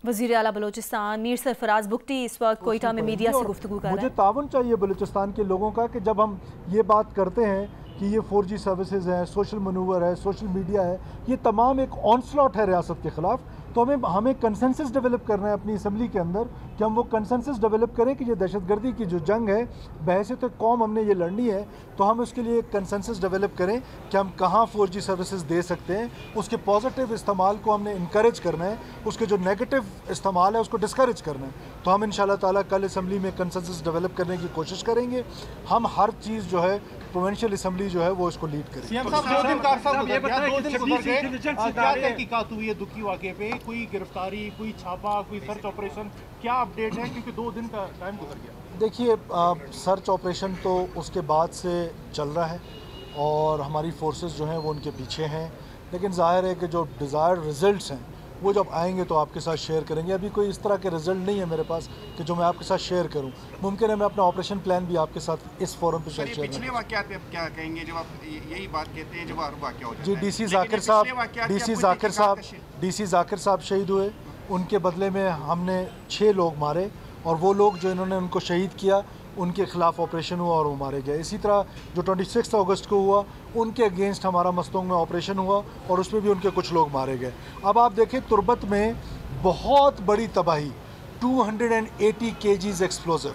وزیر اعلیٰ بلوچستان میر سرفراز بگٹی اس وقت کوئٹہ میں میڈیا سے گفتگو کر رہے ہیں۔ مجھے تعاون چاہیے بلوچستان کے لوگوں کا کہ جب ہم یہ بات کرتے ہیں کہ یہ 4G سروسز ہیں، سوشل منور ہے، سوشل میڈیا ہے، یہ تمام ایک آنسلاٹ ہے ریاست کے خلاف، تو ہمیں کنسنسس ڈیولپ کرنا ہے اپنی اسمبلی کے اندر کہ ہم وہ کنسنسس ڈیولپ کریں کہ یہ دہشت گردی کی جو جنگ ہے بحیثیت قوم ہم نے یہ لڑنی ہے، تو ہم اس کے لیے ایک کنسنسس ڈیولپ کریں کہ ہم کہاں 4G سروسز دے سکتے ہیں، اس کے پازیٹیو استعمال کو ہم نے انکریج کرنا ہے، اس کے جو نیگیٹو استعمال ہے اس کو ڈسکریج کرنا ہے۔ تو ہم انشاءاللہ تعالیٰ کل اسمبلی میں کنسنسس ڈیولپ کرنے کی کوشش کریں گے، ہم ہر چیز جو ہے پروونشل اسمبلی جو ہے وہ اس کو لیڈ کریں۔ کیا تحقیقات ہوئی ہے دکھی واقعے پہ؟ کوئی گرفتاری، کوئی چھاپا، کوئی سرچ آپریشن، کیا اپڈیٹ ہے؟ کیونکہ 2 دن کا ٹائم گزر گیا۔ دیکھیے سرچ آپریشن تو اس کے بعد سے چل رہا ہے اور ہماری فورسز جو ہیں وہ ان کے پیچھے ہیں، لیکن ظاہر ہے کہ جو ڈیزائرڈ ریزلٹس ہیں وہ جب آئیں گے تو آپ کے ساتھ شیئر کریں گے۔ ابھی کوئی اس طرح کے رزلٹ نہیں ہے میرے پاس کہ جو میں آپ کے ساتھ شیئر کروں، ممکن ہے میں اپنا آپریشن پلان بھی آپ کے ساتھ اس فورم پہ شیئر کروں۔ پچھلے واقعات پہ کیا کہیں گے جب آپ یہی بات کہتے ہیں جب ہر واقعہ ہو جاتا ہے؟ جی ڈی سی ذاکر صاحب شہید ہوئے، ان کے بدلے میں ہم نے 6 لوگ مارے، اور وہ لوگ جو انہوں نے ان کو شہید کیا ان کے خلاف آپریشن ہوا اور وہ مارے گئے۔ اسی طرح جو 26 اگست کو ہوا ان کے اگینسٹ ہمارا مستونگ میں آپریشن ہوا اور اس میں بھی ان کے کچھ لوگ مارے گئے۔ اب آپ دیکھیں تربت میں بہت بڑی تباہی، 280 kgs ایکسپلوزو،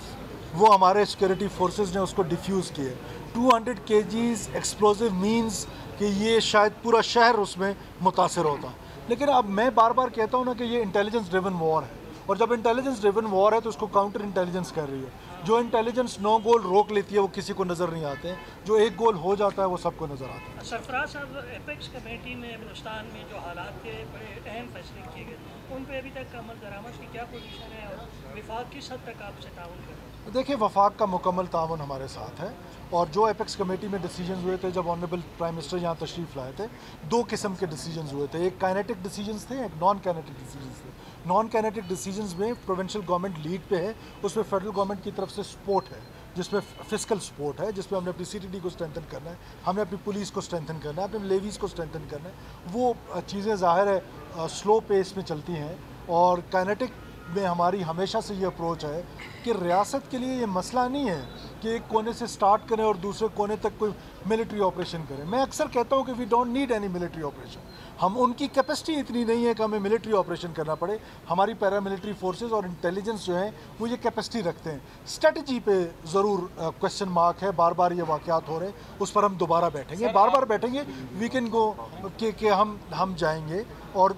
وہ ہمارے سیکورٹی فورسز نے اس کو ڈیفیوز کیے۔ 200 kgs ایکسپلوزو مینز کہ یہ شاید پورا شہر اس میں متاثر ہوتا۔ لیکن اب میں بار بار کہتا ہوں نا کہ یہ انٹیلیجنس ڈریون وار ہے، اور جب انٹیلیجنس ڈریون وار ہے تو اس کو کاؤنٹر انٹیلیجنس کر رہی ہے۔ جو انٹیلیجنس 9 گول روک لیتی ہے وہ کسی کو نظر نہیں آتے ہیں، جو 1 گول ہو جاتا ہے وہ سب کو نظر آتا ہے۔ سرفراز صاحب، ایپیکس کمیٹی میں بلوچستان میں جو حالات کے بڑے اہم فیصلے کیے گئے ان پہ ابھی تک عمل درآمد کی کیا پوزیشن ہے، اور وفاق کس حد تک آپ سے تعاون کر رہے ہیں؟ دیکھیں وفاق کا مکمل تعاون ہمارے ساتھ ہے، اور جو ایپیکس کمیٹی میں ڈیسیجنز ہوئے تھے جب آنریبل پرائم منسٹر یہاں تشریف لائے تھے، 2 قسم کے ڈیسیجنز ہوئے تھے، ایک کائنیٹک ڈیسیجنز تھے، ایک نان کائنیٹک ڈیسیجنز تھے۔ نان کائنیٹک ڈیسیجنز میں پروونشل گورنمنٹ لیڈ پہ ہے، اس میں فیڈرل گورنمنٹ کی طرف سے سپورٹ ہے، جس میں فسکل سپورٹ ہے، جس میں ہم نے اپنی CTD کو اسٹرینتھن کرنا ہے، ہم نے اپنی پولیس کو اسٹرینتھن کرنا ہے، اپنے لیویز کو اسٹرینتھن کرنا ہے۔ وہ چیزیں ظاہر ہے سلو پیس میں چلتی ہیں، اور کائنیٹک میں ہماری ہمیشہ سے یہ اپروچ ہے کہ ریاست کے لیے یہ مسئلہ نہیں ہے کہ ایک کونے سے سٹارٹ کریں اور دوسرے کونے تک کوئی ملٹری آپریشن کریں۔ میں اکثر کہتا ہوں کہ we don't need any military operation, ہم ان کی کیپیسٹی اتنی نہیں ہے کہ ہمیں ملٹری آپریشن کرنا پڑے۔ ہماری پیراملٹری فورسز اور انٹیلیجنس جو ہیں وہ یہ کیپیسٹی رکھتے ہیں۔ اسٹریٹجی پہ ضرور کوشچن مارک ہے، بار بار یہ واقعات ہو رہے ہیں، اس پر ہم دوبارہ بیٹھیں گے، بار بار بیٹھیں گے، وی کین گو کہ ہم جائیں گے اور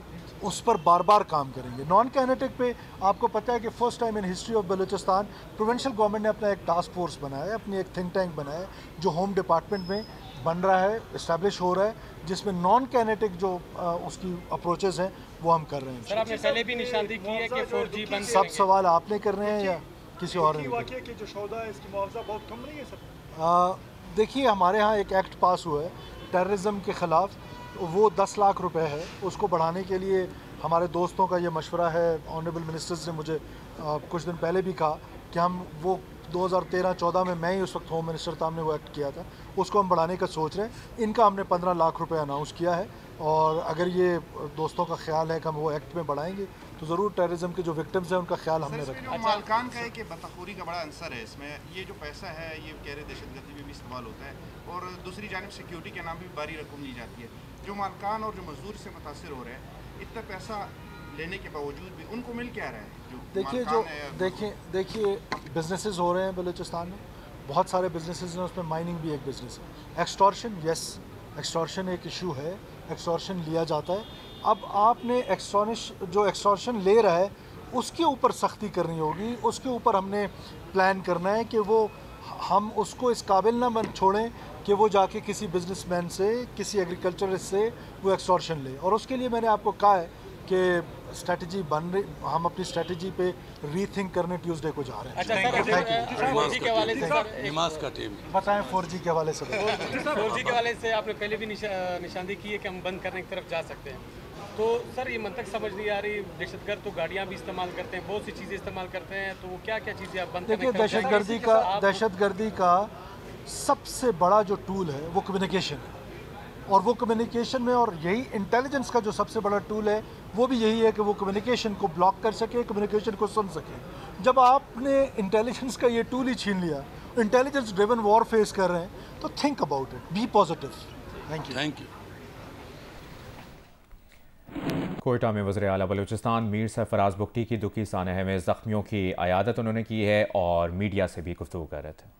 اس پر بار بار کام کریں گے۔ نان کائنیٹک پہ آپ کو پتہ ہے کہ first time in history of Balochistan provincial government نے اپنا ایک ٹاسک فورس بنایا ہے، اپنی ایک تھنک ٹینک بنایا ہے جو ہوم ڈپارٹمنٹ میں بن رہا ہے، اسٹیبلش ہو رہا ہے، جس میں نان کائنیٹک جو اس کی اپروچز ہیں وہ ہم کر رہے ہیں۔ سر آپ نے پہلے بھی نشاندہی کی ہے کہ 4G بند سب سوال آپ نے کرنے ہیں یا کسی اور نے؟ واقعے کے جو شہداء ہے اس کی معاوضہ بہت کم نہیں ہے سر؟ دیکھیے ہمارے ہاں ایک ایکٹ پاس ہوا ہے ٹیررزم کے خلاف، وہ 10 لاکھ روپے ہے، اس کو بڑھانے کے لیے ہمارے دوستوں کا یہ مشورہ ہے۔ آنریبل منسٹرز نے مجھے کچھ دن پہلے بھی کہا کہ ہم وہ 2013-14 میں ہی اس وقت ہوم منسٹر تھا، ہم نے وہ ایکٹ کیا تھا، اس کو ہم بڑھانے کا سوچ رہے ہیں۔ ان کا ہم نے 15 لاکھ روپے اناؤنس کیا ہے، اور اگر یہ دوستوں کا خیال ہے کہ ہم وہ ایکٹ میں بڑھائیں گے تو ضرور ٹیررزم کے جو وکٹمز ہیں ان کا خیال ہم نے رکھا ہے۔ مالکان کا ہے کہ بتخوری کا بڑا عنصر ہے اس میں، یہ جو پیسہ ہے یہ کہہ رہے دہشت گردی میں بھی استعمال ہوتا ہے، اور دوسری جانب سیکیورٹی کے نام بھی بھاری رقم لی جاتی ہے۔ جو مالکان اور جو مزدور سے متاثر ہو رہے ہیں، اتنا پیسہ لینے کے باوجود بھی ان کو مل کیا رہا ہے؟ دیکھیے بزنسز ہو رہے ہیں بلوچستان میں، بہت سارے بزنسز ہیں، اس میں مائننگ بھی ایک بزنس ہے۔ ایکسٹورشن، یس ایکسٹورشن ایک ایشو ہے، ایکسٹورشن لیا جاتا ہے۔ اب آپ نے جو ایکسٹورشن لے رہا ہے اس کے اوپر سختی کرنی ہوگی، اس کے اوپر ہم نے پلان کرنا ہے کہ وہ ہم اس کو اس قابل نہ چھوڑیں کہ وہ جا کے کسی بزنس مین سے، کسی ایگریکلچرسٹ سے وہ ایکسٹورشن لے، اور اس کے لیے میں نے آپ کو کہا ہے کہ اسٹریٹجی بن رہی، ہم اپنی اسٹریٹجی پہ ری تھنک کرنے ٹیوزڈے کو جا رہے ہیں۔ بتائیں 4G کے حوالے سے 4G کے حوالے سے آپ نے پہلے بھی نشاندہی کی ہے کہ ہم بند کرنے کی طرف جا سکتے ہیں، تو سر یہ منطق سمجھ نہیں آ رہی، دہشت گرد تو گاڑیاں بھی استعمال کرتے ہیں، بہت سی چیزیں استعمال کرتے ہیں، تو وہ کیا کیا چیزیں آپ بند کرنے کی طرف؟ دیکھیے دہشت گردی کا سب سے بڑا جو ٹول ہے وہ کمیونیکیشن ہے، اور وہ کمیونیکیشن میں، اور یہی انٹیلیجنس کا جو سب سے بڑا ٹول ہے وہ بھی یہی ہے کہ وہ کمیونیکیشن کو بلاک کر سکے، کمیونیکیشن کو سن سکے. جب آپ نے انٹیلیجنس کا یہ ٹول ہی چھین لیا، انٹیلیجنس ڈریون وار فیس کر رہے ہیں، تو think about it, be positive. Thank you. Quetta میں وزیر اعلیٰ بلوچستان میر سرفراز بگٹی کی دکھی سانحے میں زخمیوں کی عیادت انہوں نے کی ہے اور میڈیا سے بھی گفتگو کر رہے تھے.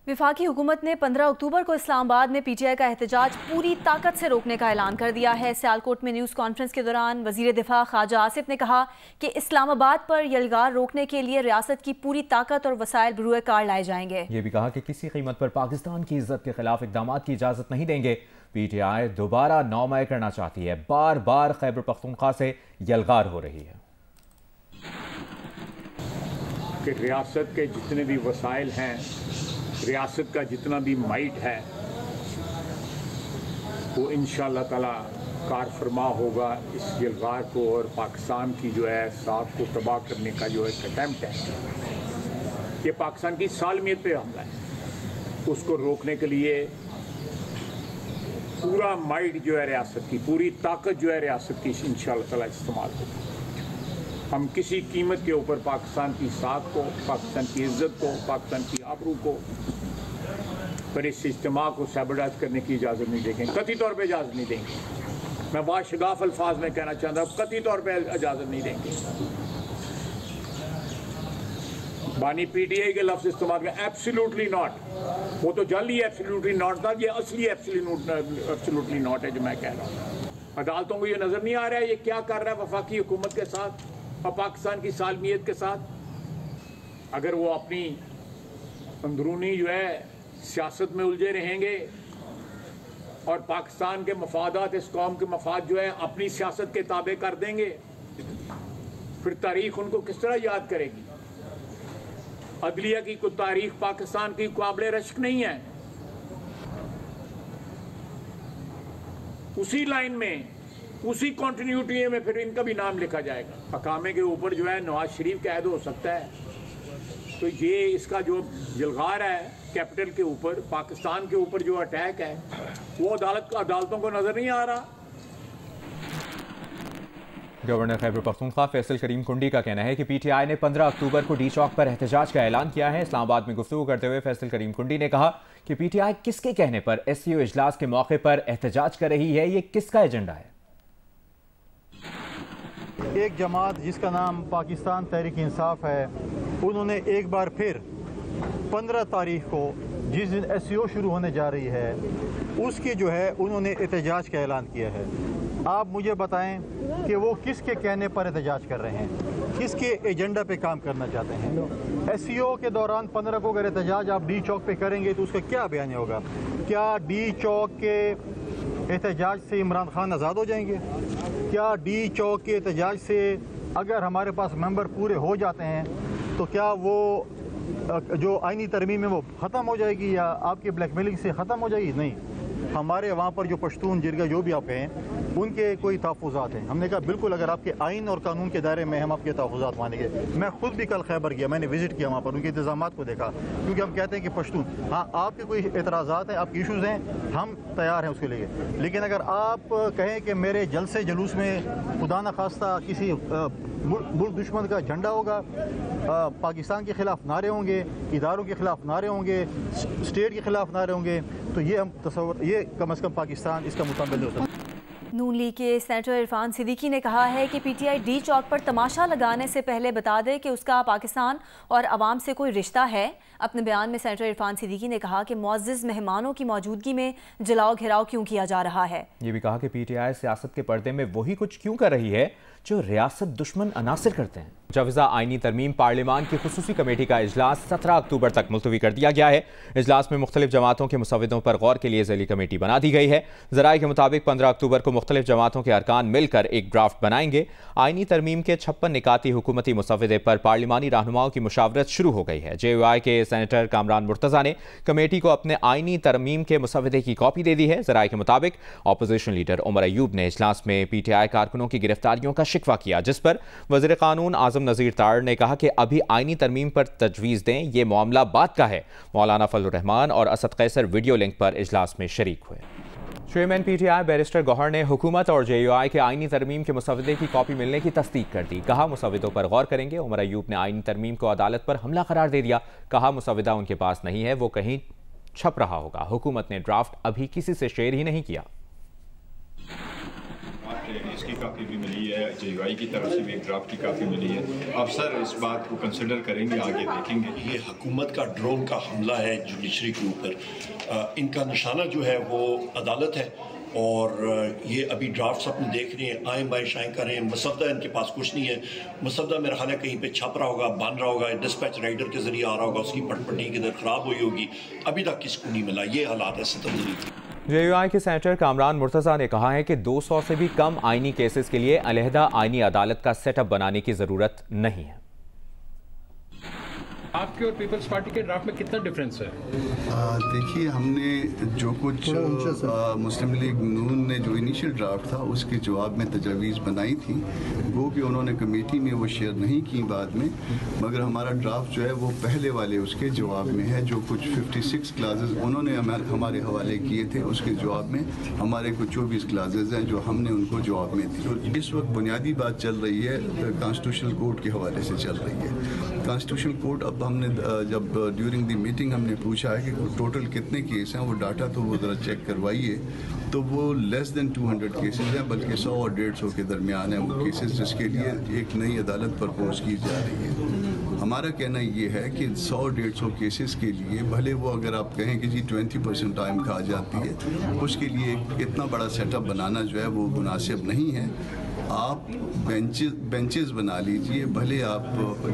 وفاقی حکومت نے 15 اکتوبر کو اسلام آباد میں پی ٹی آئی کا احتجاج پوری طاقت سے روکنے کا اعلان کر دیا ہے. سیالکوٹ میں نیوز کانفرنس کے دوران وزیر دفاع خواجہ آصف نے کہا کہ اسلام آباد پر یلغار روکنے کے لیے ریاست کی پوری طاقت اور وسائل بروئے کار لائے جائیں گے. یہ بھی کہا کہ کسی قیمت پر پاکستان کی عزت کے خلاف اقدامات کی اجازت نہیں دیں گے. پی ٹی آئی دوبارہ نومائے کرنا چاہتی ہے، بار بار خیبر پختونخوا سے یلغار ہو رہی ہے. کہ ریاست کے جتنے بھی وسائل ہیں، ریاست کا جتنا بھی مائٹ ہے، وہ انشاءاللہ تعالی کار فرما ہوگا اس یلغار کو اور پاکستان کی جو ہے ساتھ کو تباہ کرنے کا جو ایک اٹیمپٹ ہے. یہ پاکستان کی سالمیت پہ حملہ ہے. اس کو روکنے کے لیے پورا مائٹ جو ہے ریاست کی، پوری طاقت جو ہے ریاست کی انشاءاللہ تعالی استعمال ہوگی. ہم کسی قیمت کے اوپر پاکستان کی ساتھ کو، پاکستان کی عزت کو، پاکستان کی آبرو کو، پر اس اجتماع کو سیبوٹیج کرنے کی اجازت نہیں دیں گے. قطعی طور پہ اجازت نہیں دیں گے. میں باشگاف الفاظ میں کہنا چاہتا ہوں، قطعی طور پہ اجازت نہیں دیں گے. بانی پی ٹی آئی کے لفظ استعمال کیا، ایبسلیوٹلی ناٹ. وہ تو جعلی ایبسلیوٹلی ناٹ تھا، یہ اصلی ایبسلیوٹلی ناٹ ہے جو میں کہہ رہا ہوں. عدالتوں کو یہ نظر نہیں آ رہا ہے یہ کیا کر رہا ہے وفاقی حکومت کے ساتھ اور پاکستان کی سالمیت کے ساتھ. اگر وہ اپنی اندرونی جو ہے سیاست میں الجھے رہیں گے اور پاکستان کے مفادات، اس قوم کے مفاد جو ہے اپنی سیاست کے تابع کر دیں گے، پھر تاریخ ان کو کس طرح یاد کرے گی؟ عدلیہ کی کوئی تاریخ پاکستان کی قابل رشک نہیں ہے. اسی لائن میں، اسی کنٹینیوٹی میں پھر ان کا بھی نام لکھا جائے گا. حکامے کے اوپر جو ہے نواز شریف کا عہد ہو سکتا ہے. تو یہ اس کا جو یلغار ہے کیپٹل کے اوپر، پاکستان کے اوپر جو اٹیک ہے، وہ عدالتوں کو نظر نہیں آ رہا. گورنر خیبر پختونخوا فیصل کریم کنڈی کا کہنا ہے کہ پی ٹی آئی نے 15 اکتوبر کو ڈی چوک پر احتجاج کا اعلان کیا ہے. اسلام آباد میں گفتگو کرتے ہوئے فیصل کریم کنڈی نے کہا کہ پی ٹی آئی کس کے کہنے پر ایس سی او اجلاس کے موقع پر احتجاج کر رہی ہے، یہ کس کا ایجنڈا ہے؟ ایک جماعت جس کا نام پاکستان تحریک انصاف ہے، انہوں نے ایک بار پھر 15 تاریخ کو جس دن ایس سی او شروع ہونے جا رہی ہے، اس کی جو ہے انہوں نے احتجاج کا اعلان کیا ہے. آپ مجھے بتائیں کہ وہ کس کے کہنے پر احتجاج کر رہے ہیں، کس کے ایجنڈا پہ کام کرنا چاہتے ہیں؟ ایس سی او کے دوران 15 کو اگر احتجاج آپ ڈی چوک پہ کریں گے تو اس کا کیا بیان ہوگا؟ کیا ڈی چوک کے احتجاج سے عمران خان آزاد ہو جائیں گے؟ کیا ڈی چوک کے احتجاج سے اگر ہمارے پاس ممبر پورے ہو جاتے ہیں تو کیا وہ جو آئینی ترمیم ہے وہ ختم ہو جائے گی یا آپ کی بلیک میلنگ سے ختم ہو جائے گی؟ نہیں. ہمارے وہاں پر جو پشتون جرگہ جو بھی آپ کہیں ان کے کوئی تحفظات ہیں. ہم نے کہا بالکل اگر آپ کے آئین اور قانون کے دائرے میں ہم آپ کے تحفظات مانیں گے. میں خود بھی کل خیبر گیا، میں نے وزٹ کیا وہاں پر، ان کے انتظامات کو دیکھا، کیونکہ ہم کہتے ہیں کہ پشتون، ہاں آپ کے کوئی اعتراضات ہیں، آپ کے ایشوز ہیں، ہم تیار ہیں اس کے لیے. لیکن اگر آپ کہیں کہ میرے جلسے جلوس میں خدا نخواستہ کسی ملک دشمن کا جھنڈا ہوگا، پاکستان کے خلاف نعرے ہوں گے، اداروں کے خلاف نعرے ہوں گے، اسٹیٹ کے خلاف نعرے ہوں گے، تو یہ ہم تصور، یہ کم از کم پاکستان اس کا متعمل ہو سکتا ہے. نون لیگ کے سینیٹر عرفان صدیقی نے کہا ہے کہ پی ٹی آئی ڈی چوک پر تماشا لگانے سے پہلے بتا دے کہ اس کا پاکستان اور عوام سے کوئی رشتہ ہے. اپنے بیان میں سینیٹر عرفان صدیقی نے کہا کہ معزز مہمانوں کی موجودگی میں جلاؤ گھیراؤ کیوں کیا جا رہا ہے. یہ بھی کہا کہ پی ٹی آئی سیاست کے پردے میں وہی کچھ کیوں کر رہی ہے جو ریاست دشمن عناصر کرتے ہیں. مجوزہ آئینی ترمیم پارلیمان کی خصوصی کمیٹی کا اجلاس 17 اکتوبر تک ملتوی کر دیا گیا ہے. اجلاس میں مختلف جماعتوں کے مسودوں پر غور کے لیے ذیلی کمیٹی بنا دی گئی ہے. ذرائع کے مطابق 15 اکتوبر کو مختلف جماعتوں کے ارکان مل کر ایک ڈرافٹ بنائیں گے. آئینی ترمیم کے 56 نکاتی حکومتی مسودے پر پارلیمانی رہنماؤں کی مشاورت شروع ہو گئی ہے. جے یو آئی کے سینیٹر کامران مرتضیٰ نے کمیٹی کو اپنے آئینی ترمیم کے مسودے کی کاپی دے دی ہے. ذرائع کے مطابق اپوزیشن لیڈر عمر ایوب نے اجلاس میں پی ٹی آئی کارکنوں کی گرفتاریوں کا شکوہ کیا، جس پر وزیر قانون اعظم आज़म नज़ीर तार ने कहा कि अभी आईनी तरमीम पर तजवीज़ दें, ये मामला बात का है। मौलाना फजलुर रहमान और असद कैसर वीडियो लिंक पर इजलास में शरीक हुए। चेयरमैन PTI बैरिस्टर गौहर ने हुकूमत और JUI के आईनी तरमीम के मुसवदे की कॉपी मिलने की तस्दीक कर दी। कहा मुसवदों पर गौर करेंगे। उमर अयूब ने आईनी तरमीम को अदालत पर हमला करार दे दिया। कहा मुसवदा उनके पास नहीं है, वो कहीं छप रहा होगा। हुकूमत ने ड्राफ्ट अभी किसी से शेयर ही नहीं किया। इसकी काफ़ी भी मिली है, JUI की तरफ से भी एक ड्राफ्ट की काफ़ी मिली है। अब सर इस बात को कंसिडर करेंगे, आगे देखेंगे। ये हुकूमत का ड्रोन का हमला है जुडिशरी के ऊपर। इनका निशाना जो है वो अदालत है और ये अभी ड्राफ्ट्स अपने देख रहे हैं, आए बाएँ शाएँ कर रहे हैं। मसवदा इनके पास कुछ नहीं है। मसवदा मेरा ख्याल है कहीं पे छप रहा होगा, बन रहा होगा, डिस्पैच राइडर के जरिए आ रहा होगा, उसकी पटपटी किधर ख़राब हुई होगी, अभी तक किसको नहीं मिला। ये हालात है सितंबरी की। JUI के सेनेटर कामरान मुर्तज़ा ने कहा है कि 200 से भी कम आईनी केसेस के लिए अलहदा आईनी अदालत का सेटअप बनाने की ज़रूरत नहीं है। आपके और पीपल्स पार्टी के ड्राफ्ट में कितना डिफरेंस है? देखिए, हमने जो कुछ मुस्लिम लीग नून ने जो इनिशियल ड्राफ्ट था उसके जवाब में तजावीज़ बनाई थी, वो कि उन्होंने कमेटी में वो शेयर नहीं की बाद में, मगर हमारा ड्राफ्ट जो है वो पहले वाले उसके जवाब में है। जो कुछ 56 क्लासेस उन्होंने हमारे हवाले किए थे, उसके जवाब में हमारे कुछ 24 क्लासेस हैं जो हमने उनको जवाब में दी। तो इस वक्त बुनियादी बात चल रही है कॉन्स्टिट्यूशनल कोर्ट के हवाले से चल रही है। कॉन्स्टिट्यूशनल कोर्ट अब हमने जब ड्यूरिंग द मीटिंग हमने पूछा है कि टोटल कितने केस हैं, वो डाटा तो वो ज़रा चेक करवाइए, तो वो लेस देन 200 केसेस हैं, बल्कि 100 और 150 के दरमियान है वो केसेस, जिसके लिए एक नई अदालत प्रपोज की जा रही है। हमारा कहना ये है कि 100-150 केसेस के लिए भले वो अगर आप कहें कि जी 20% टाइम खा जाती है, उसके लिए इतना बड़ा सेटअप बनाना जो है वो मुनासिब नहीं है। आप बेंचेस बना लीजिए, भले आप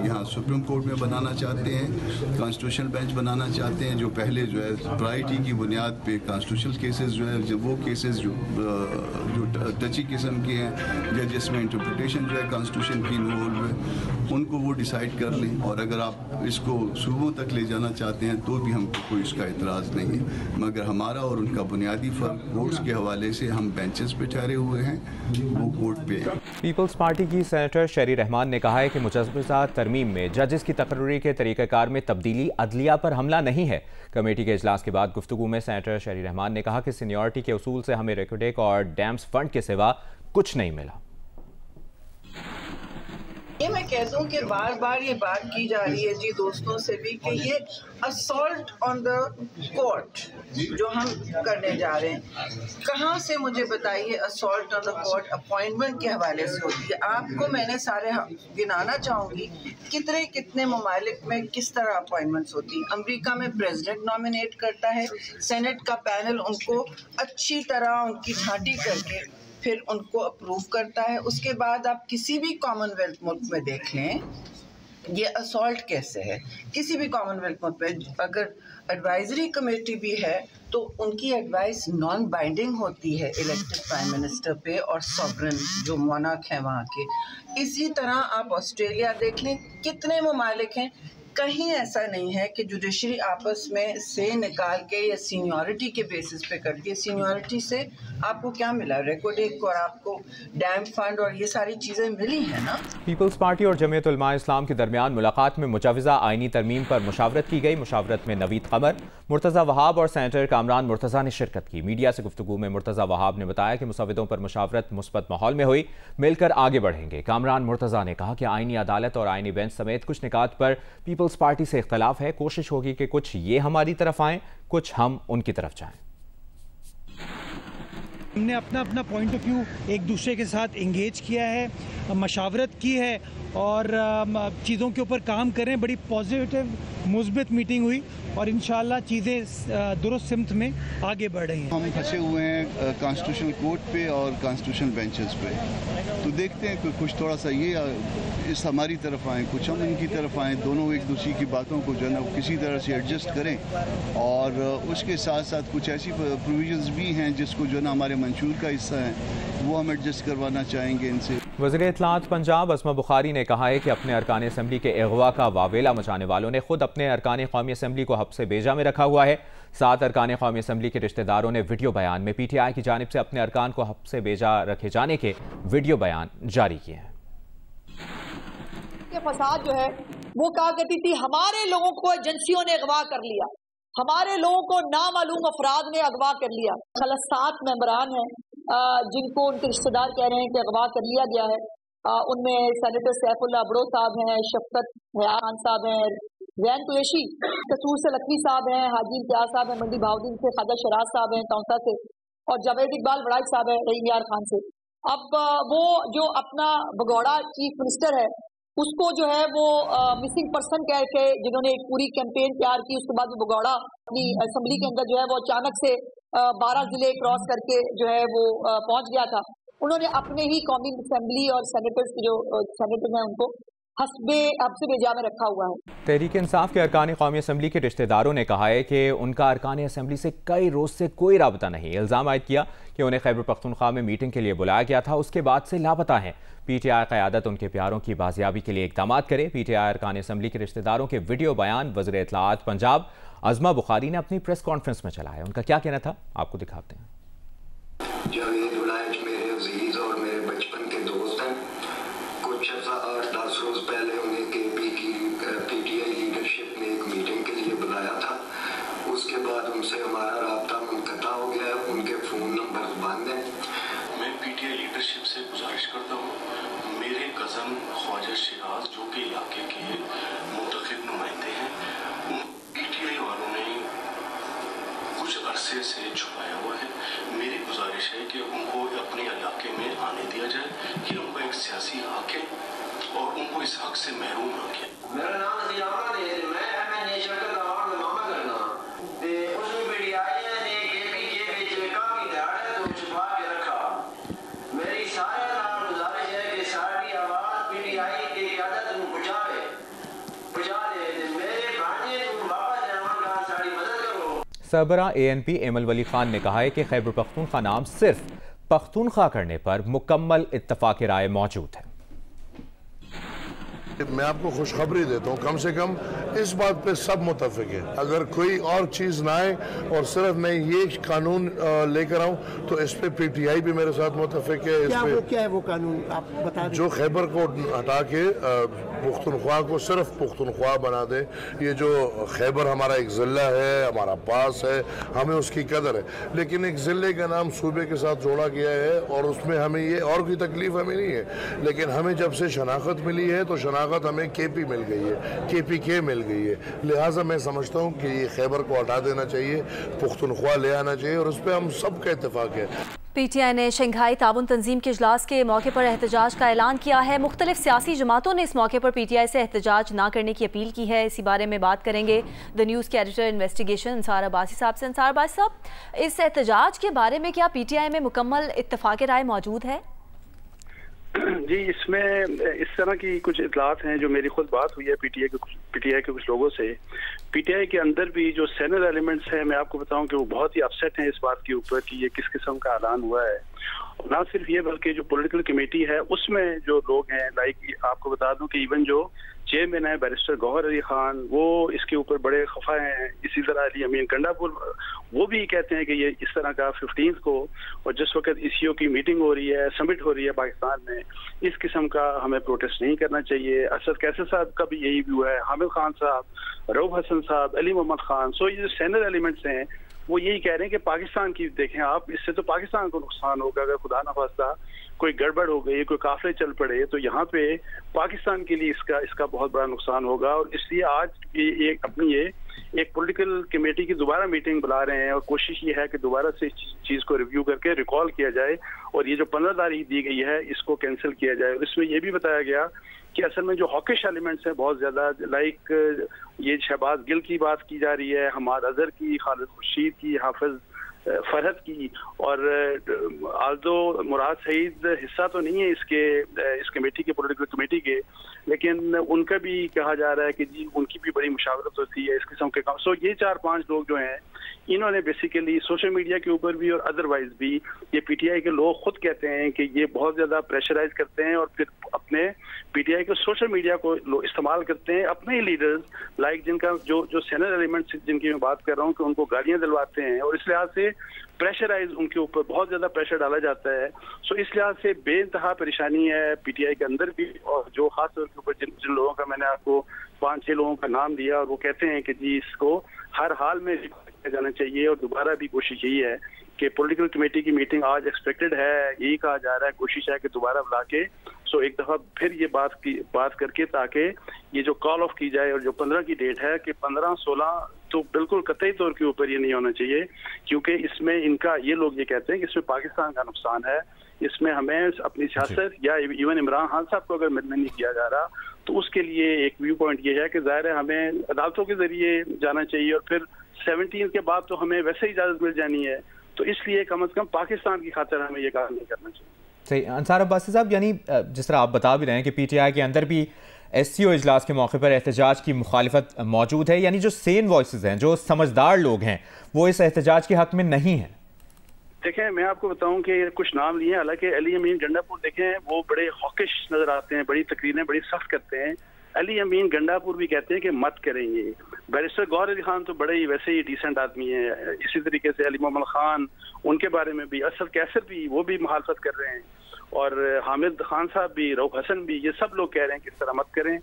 यहाँ सुप्रीम कोर्ट में बनाना चाहते हैं, कॉन्स्टिट्यूशनल बेंच बनाना चाहते हैं, जो पहले जो है प्रायोरिटी की बुनियाद पे कॉन्स्टिट्यूशनल केसेस जो है, जो वो केसेस जो टची किस्म के हैं या जिसमें इंटरप्रिटेशन जो है कॉन्स्टिट्यूशन की इन्वॉल्व है, उनको वो डिसाइड कर लें। और अगर आप इसको सूबों तक ले जाना चाहते हैं तो भी हमको कोई इसका इतराज़ नहीं है, मगर हमारा और उनका बुनियादी फ़र्क कोर्ट्स के हवाले से हम बेंचेस पे ठहरे हुए हैं, वो कोर्ट पे। पीपल्स पार्टी की सेनेटर शेरी रहमान ने कहा है कि मुजव्वज़ा तरमीम में जजेस की तकर्री के तरीक़ाकार में तब्दीली अदलिया पर हमला नहीं है। कमेटी के इजलास के बाद गुफ्तगू में सेनेटर शेरी रहमान ने कहा कि सीनियरिटी के उसूल से हमें रेकोडेक और डैम्स फंड के सिवा कुछ नहीं मिला। ये मैं कहता हूँ कि बार बार ये बात की जा रही है जी दोस्तों से भी कि ये असॉल्ट ऑन द कोर्ट जो हम करने जा रहे हैं, कहाँ से मुझे बताइए assault on the court appointment के हवाले से होती है। आपको मैंने सारे गिनाना चाहूँगी कितने ममालिक में किस तरह अपॉइंटमेंट्स होती हैं। अमेरिका में प्रेसिडेंट नॉमिनेट करता है, सेनेट का पैनल उनको अच्छी तरह उनकी छांटी करके फिर उनको अप्रूव करता है। उसके बाद आप किसी भी कॉमनवेल्थ मुल्क में देख लें ये असॉल्ट कैसे है। किसी भी कॉमनवेल्थ मुल्क में अगर एडवाइजरी कमेटी भी है तो उनकी एडवाइस नॉन बाइंडिंग होती है इलेक्टेड प्राइम मिनिस्टर पे और सॉवरन जो मोनार्क हैं वहाँ के। इसी तरह आप ऑस्ट्रेलिया देख लें, कितने ममालिक हैं, कहीं ऐसा नहीं है कि जुडिशरी आपस में से निकाल के या सीनियरिटी के बेसिस पे करती है। सीनियरिटी से आपको क्या मिला, रेकोडेक और आपको डैम फंड और ये सारी चीज़ें मिली हैं ना। पीपल्स पार्टी और जमीयत उलमा इस्लाम के दरमियान मुलाकात में मुजव्वज़ा आईनी तरमीम पर मुशावरत की गई। मुशावरत में नवीद कमर, मुर्तज़ा वहाब और सेनेटर कामरान मुर्तज़ा ने शिरकत की। मीडिया से गुफ्तगू में मुर्तज़ा वहाब ने बताया कि मुसव्वदों पर मुशावरत मुस्बत माहौल में हुई, मिलकर आगे बढ़ेंगे। कामरान मुर्तज़ा ने कहा कि आईनी अदालत और आईनी बेंच समेत कुछ निकात पर पीपल्स पार्टी से इख्तलाफ है। कोशिश होगी कि कुछ ये हमारी तरफ आएँ, कुछ हम उनकी तरफ जाएं। हमने अपना पॉइंट ऑफ व्यू एक दूसरे के साथ एंगेज किया है, मशावरत की है और चीज़ों के ऊपर काम करें। बड़ी पॉजिटिव मुस्बित मीटिंग हुई और इंशाल्लाह चीज़ें दुरुस्त सिमत में आगे बढ़ रही हैं। हम फंसे हुए हैं कॉन्स्टिट्यूशनल कोर्ट पे और कॉन्स्टिट्यूशनल बेंचेस पे, तो देखते हैं कि कुछ थोड़ा सा ये इस हमारी तरफ आएँ, कुछ हम इनकी तरफ आएँ, दोनों एक दूसरे की बातों को जो है ना किसी तरह से एडजस्ट करें। और उसके साथ साथ कुछ ऐसी प्रोविजंस भी हैं जिसको जो है ना हमारे मंशूर का हिस्सा है, वो हम एडजस्ट करवाना चाहेंगे इनसे। वज़ीर इत्तलात पंजाब अस्मा बुखारी ने कहा है कि अपने अरकान असम्बली के अगवा का वावेला मचाने वालों ने खुद अपने अरकान कौमी असम्बली को हब्स बेजा में रखा हुआ है। 7 अरकान कौमी असम्बली के रिश्तेदारों ने वीडियो बयान में PTI की जानिब से अपने अरकान को हब्स बेजा रखे जाने के वीडियो बयान जारी किए हैं। फसाद जो है वो कहा करती थी हमारे लोगों को एजेंसियों ने अगवा कर लिया, हमारे लोगों को नामालूम अफराद ने अगवा कर लिया। 7 मेंबरान हैं जिनको उनके रिश्तेदार कह रहे हैं कि अगवा कर लिया गया है। उनमें सेनेटर सैफुल्लाह अबड़ो साहब हैं, शफकत हया खान साहब हैं, जैन कुरैशी कसूर से लखवी साहब हैं, हाजी इम्तियाज साहब हैं, मंडी बहाउद्दीन से ख्वाजा शराज साहब हैं टौंसा से, और जावेद इकबाल वड़ाइच साहब हैं रहीम यार खान से। अब वो जो अपना भगौड़ा चीफ मिनिस्टर है उसको जो है वो मिसिंग पर्सन कह के जिन्होंने एक पूरी कैंपेन तैयार की, उसके बाद वो भगौड़ा अपनी असेंबली के अंदर जो है वो अचानक से 12 जिले क्रॉस करके जो है वो पहुंच गया था। उन्होंने अपने ही कौमी असेंबली और सेनेटर्स जो सेनेटर हैं उनको हस्बे हब्से भेजा में रखा हुआ है। तहरीक इंसाफ के अरकान कौमी असम्बली के रिश्तेदारों ने कहा है कि उनका अरकान असम्बली से कई रोज से कोई राबता नहीं। इल्ज़ाम आयद किया कि उन्हें खैबर पख्तूनख्वा में मीटिंग के लिए बुलाया गया था, उसके बाद से लापता हैं। PTI क़यादत उनके प्यारों की बाजियाबी के लिए इक़दाम करे। PTI अरकान असम्बली के रिश्तेदारों के वीडियो बयान वज़ीर इत्तलाआत पंजाब अज़मा बुखारी ने अपनी प्रेस कॉन्फ्रेंस में चलाया। उनका क्या कहना था आपको दिखाते हैं। मेरे अजीज और मेरे बचपन के दोस्त हैं। कुछ 8-10 रोज पहले उन्हें KP की PTI लीडरशिप ने एक मीटिंग के लिए बुलाया था। उसके बाद उनसे हमारा राब्ता मुनक़ता हो गया है, उनके फ़ोन नंबर बंद हैं। मैं PTI लीडरशिप से गुजारिश करता हूँ, मेरे कज़न ख्वाजा शिराज जो कि इलाके के मुंतखब नुमाइंदे हैं, PTI वालों ने कुछ अरसे से छुपाया हुआ है। मेरी गुजारिश है कि उनको अपने इलाके में आने दिया जाए कि उनको एक सियासी हक है और उनको इस हक से महरूम ना किया। मेरा नाम ज़ियाउल है, मैं MNA शक्ल आवाम में मामा करना ते उसमें PTI ने KP के बीच काफी दहाड़े तो छुपा के रखा। मेरी सारे नाम गुजारिश है कि सारी आवाज़ PTI की क़यादत को पहुंचा दे। मेरे भांजे को वापस जमा का सारी मदद करो। सरबराह ANP एमल वली खान ने कहा है कि खैबर पख्तूनख्वा नाम सिर्फ पख्तूनख्वा करने पर मुकम्मल इत्तफाक राय मौजूद है। मैं आपको खुशखबरी देता हूँ, कम से कम इस बात पे सब मुतफिक है। अगर कोई और चीज़ ना आए और सिर्फ मैं ये कानून लेकर आऊँ तो इस पे PTI भी मेरे साथ मुतफिक है। क्या है वो कानून आप बता दें। जो खैबर को हटा के पुख्तनख्वा को सिर्फ पुख्तनख्वा बना दे। ये जो खैबर हमारा एक ज़िला है, हमारा पास है, हमें उसकी कदर है, लेकिन एक ज़िले का नाम सूबे के साथ जोड़ा गया है और उसमें हमें ये और कोई तकलीफ हमें नहीं है। लेकिन हमें जब से शनाख्त मिली है तो शनाख्त हमें KP मिल गई है, KPK मिल गई है। लिहाजा मैं समझता हूँ कि ये खैबर को हटा देना चाहिए, पुख्तनख्वा ले आना चाहिए और उस पर हम सब का इत्तेफाक है। PTI ने शंघाई ताउन तंजीम के इजलास के मौके पर एहतजाज का ऐलान किया है। मुख्तलिफ सियासी जमातों ने इस मौके पर PTI से एहतजाज ना करने की अपील की है। इसी बारे में बात करेंगे द न्यूज़ के एडिटर इन्वेस्टिगेशन अंसार अब्बासी साहब से। अंसार अब्बासी साहब, इस एहतजाज के बारे में क्या PTI में मुकम्मल इत्तफाक राय मौजूद है? जी, इसमें इस तरह की कुछ इतलात हैं जो मेरी खुद बात हुई है PTI के कुछ लोगों से। PTI के अंदर भी जो सीनियर एलिमेंट्स हैं, मैं आपको बताऊं कि वो बहुत ही अपसेट हैं इस बात के ऊपर कि ये किस किस्म का ऐलान हुआ है। और ना सिर्फ ये बल्कि जो पॉलिटिकल कमेटी है उसमें जो लोग हैं, लाइक आपको बता दूं कि इवन जो चेयरमैन है बैरिस्टर गौहर अली खान, वो इसके ऊपर बड़े खफा हैं। इसी तरह अली अमीन कंडापुर वो भी कहते हैं कि ये इस तरह का 15 को और जिस वक्त ECO की मीटिंग हो रही है, समिट हो रही है पाकिस्तान में, इस किस्म का हमें प्रोटेस्ट नहीं करना चाहिए। असद कैसर साहब का भी यही व्यू है, हामिद खान साहब, रऊफ हसन साहब, अली मोहम्मद खान। सो ये जो सीनियर एलिमेंट्स हैं वो यही कह रहे हैं कि पाकिस्तान की देखें आप, इससे तो पाकिस्तान को नुकसान होगा। अगर खुदा न खास्ता कोई गड़बड़ हो गई, कोई काफिले चल पड़े तो यहाँ पे पाकिस्तान के लिए इसका बहुत बड़ा नुकसान होगा। और इसलिए आज ये एक पॉलिटिकल कमेटी की दोबारा मीटिंग बुला रहे हैं और कोशिश ये है कि दोबारा से इस चीज़ को रिव्यू करके रिकॉल किया जाए और ये जो 15 तारीख दी गई है इसको कैंसिल किया जाए। और इसमें यह भी बताया गया कि असल में जो हॉकिश एलिमेंट्स हैं बहुत ज़्यादा, लाइक ये शहबाज गिल की बात की जा रही है, हमाद अजहर की, खालिद खुर्शीद की, हाफिज फरहत की, और आल्दो मुराद सईद हिस्सा तो नहीं है इस कमेटी के, पॉलिटिकल कमेटी के, लेकिन उनका भी कहा जा रहा है कि जी उनकी भी बड़ी मुशावरत होती है इस किस्म के काम। सो ये 4-5 लोग जो हैं इन्होंने बेसिकली सोशल मीडिया के ऊपर भी और अदरवाइज भी ये पीटीआई के लोग खुद कहते हैं कि ये बहुत ज़्यादा प्रेशराइज करते हैं और फिर अपने पीटीआई के सोशल मीडिया को इस्तेमाल करते हैं अपने ही लीडर्स लाइक जिनका जो सीनियर एलिमेंट्स जिनकी मैं बात कर रहा हूँ कि उनको गालियाँ दिलवाते हैं और इस लिहाज से प्रेशराइज उनके ऊपर बहुत ज़्यादा प्रेशर डाला जाता है। सो इस लिहाज से बेइंतहा परेशानी है पीटीआई के अंदर भी, और जो खास तौर के ऊपर जिन लोगों का मैंने आपको 5-6 लोगों का नाम दिया और वो कहते हैं कि जी इसको हर हाल में किया जाना चाहिए और दोबारा भी कोशिश यही है कि पॉलिटिकल कमेटी की मीटिंग आज एक्सपेक्टेड है, यही कहा जा रहा है, कोशिश है कि दोबारा बुला के सो एक दफ़ा फिर ये बात करके ताकि ये जो कॉल ऑफ की जाए और जो 15 की डेट है कि 15-16 तो बिल्कुल कतई तौर के ऊपर ये नहीं होना चाहिए, क्योंकि इसमें इनका ये लोग ये कहते हैं कि इसमें पाकिस्तान का नुकसान है, इसमें हमें अपनी सियासत या इवन इमरान खान साहब को अगर मिलने नहीं किया जा रहा तो उसके लिए एक व्यू पॉइंट ये है कि ज़ाहिर है हमें अदालतों के जरिए जाना चाहिए और फिर 17 के बाद तो हमें वैसे ही इजाज़त मिल जानी है, तो इसलिए कम से कम पाकिस्तान की खातिर हमें ये काम नहीं करना चाहिए। सही। अंसार अब्बासी साहब, यानी जिस तरह आप बता भी रहे हैं कि पीटीआई के अंदर भी एससीओ इजलास के मौके पर एहतजाज की मुखालिफत मौजूद है, यानी जो सेन वॉइसेस हैं, जो समझदार लोग हैं, वो इस एहतजाज के हक में नहीं हैं। देखें मैं आपको बताऊं कि कुछ नाम लिए, हालांकि अली अमीन गंडापुर देखें वो बड़े हॉकिश नजर आते हैं, बड़ी तकरीरें बड़ी सख्त करते हैं। अली अमीन गंडापुर भी कहते हैं कि मत करेंगे। बैरिस्टर गौहर अली खान तो बड़े ही वैसे ही डिसेंट आदमी है, इसी तरीके से अली मोहम्मद खान उनके बारे में भी, असद कैसर भी वो भी मुखालफत कर रहे हैं, और हामिद खान साहब भी, रऊफ हसन भी, ये सब लोग कह रहे हैं कि इस तरह मत करें।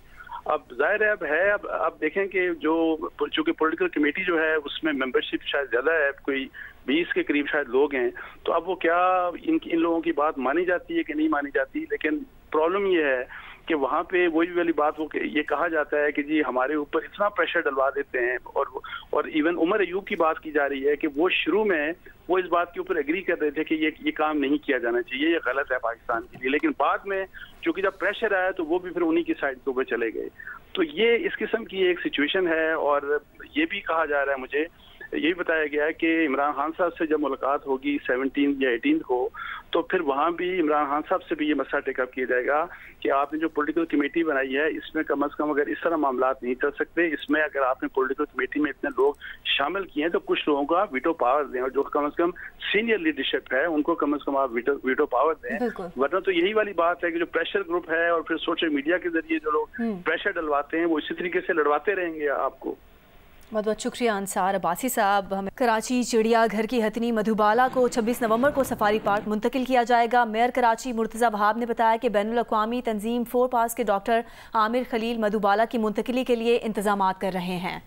अब जाहिर है अब देखें कि चूंकि पॉलिटिकल कमेटी जो है उसमें मेंबरशिप शायद ज़्यादा है, कोई 20 के करीब शायद लोग हैं, तो अब वो क्या इन लोगों की बात मानी जाती है कि नहीं मानी जाती। लेकिन प्रॉब्लम ये है कि वहाँ पे वही वाली बात वो ये कहा जाता है कि जी हमारे ऊपर इतना प्रेशर डलवा देते हैं, और इवन उमर अयूब की बात की जा रही है कि वो शुरू में वो इस बात के ऊपर एग्री कर रहे थे कि ये काम नहीं किया जाना चाहिए, ये गलत है पाकिस्तान के लिए, लेकिन बाद में चूंकि जब प्रेशर आया तो वो भी फिर उन्हीं की साइड के ऊपर चले गए। तो ये इस किस्म की एक सिचुएशन है, और ये भी कहा जा रहा है, मुझे यही बताया गया है कि इमरान खान साहब से जब मुलाकात होगी 17 या 18 को, तो फिर वहाँ भी इमरान खान साहब से भी ये मसला टेकअप किया जाएगा कि आपने जो पॉलिटिकल कमेटी बनाई है इसमें कम से कम अगर इस तरह मामला नहीं चल सकते, इसमें अगर आपने पॉलिटिकल कमेटी में इतने लोग शामिल किए हैं तो कुछ लोगों को आप वीटो पावर दें, और जो कम से कम सीनियर लीडरशिप है उनको कम से कम आप वीटो पावर दें। वरना तो यही वाली बात है कि जो प्रेशर ग्रुप है और फिर सोशल मीडिया के जरिए जो लोग प्रेशर डलवाते हैं वो इसी तरीके से लड़वाते रहेंगे आपको। बहुत बहुत शुक्रिया अंसार अब्बासी साहब। हमें कराची चिड़ियाघर की हथनी मधुबाला को 26 नवंबर को सफारी पार्क मुंतकिल किया जाएगा। मेयर कराची मुर्तज़ा वहाब ने बताया कि बैनुल अक़वामी तंजीम 4 पास के डॉक्टर आमिर खलील मधुबाला की मुंतकिली के लिए इंतजामात कर रहे हैं।